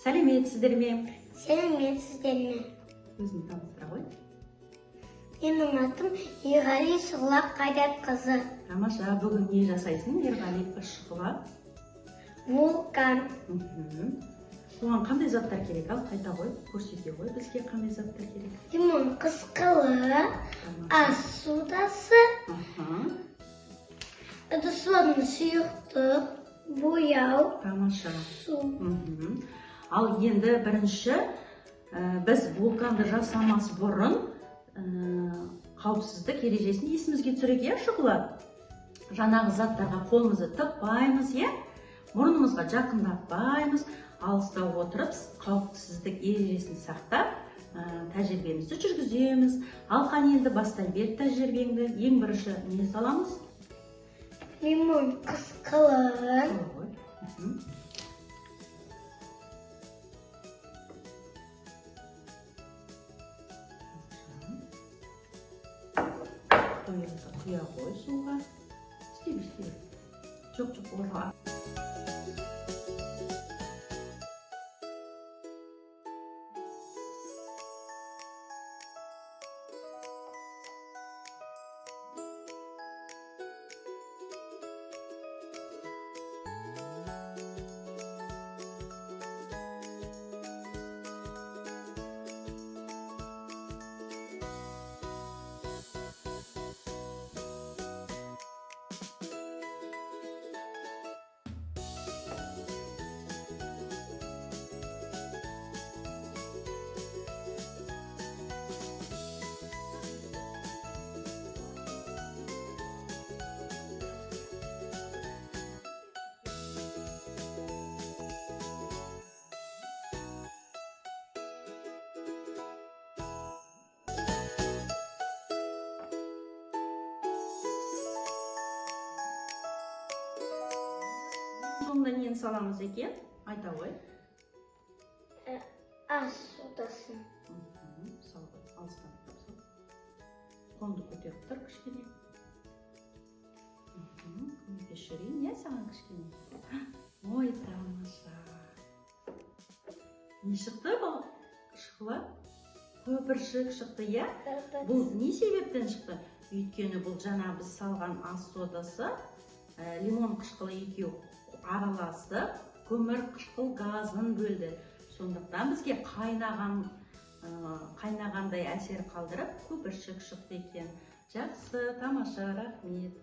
Сәлеметсіздер ме? Сәлеметсіздер ме? Өзін таныстыра ғой. Менің атым Ерғали Шұғыла Қайратқызы. Тамаша, бүгін не жасайсың, Ерғали Шұғыла? Вулкан. Оған қандай заттар керек? Ал қайта ғой, көрсете ғой, бізге қандай заттар керек? Лимон қысқылы, ас содасы, ыдыстардың сұйықтық, бояу, Тамаша. су. Ал енді бірінші біз вулканды жасамас бұрын қауіпсіздік ережесін есімізге түсірейік, иә, Шұғыла? Жаңағы заттарға қолымызды тықпаймыз, иә? Мұрнымызға жақындатпаймыз, алыста отырып, қауіпсіздік ережесін сақтап, тәжірибемізді жүргіземіз. Ал қане енді бастай бер тәжірибеңді. Ең бірінші не саламыз? Лимон қысқылы, құя қой суға. Істейбі. Жоқ, орға. Сонда нені саламыз екен? Айта ғой. ас содасын. Сал ғой, алыстан тұтап. Қолды көтеріп тұр кішкене. Көмектесшірейін, не саған кішкене? Ой, тамаша. Не шықты бұл? Шұғыла? Көпіршік шықты, иә? Бұл не себептен шықты? Өйткені бұл жаңа біз салған ас содасы, лимон қышқылы екеу араласты, көмір қышқыл газын бөлді. Сондықтан бізге қайнағандай әсер қалдырып, көпіршік шықты екен. Жақсы, тамаша, рахмет.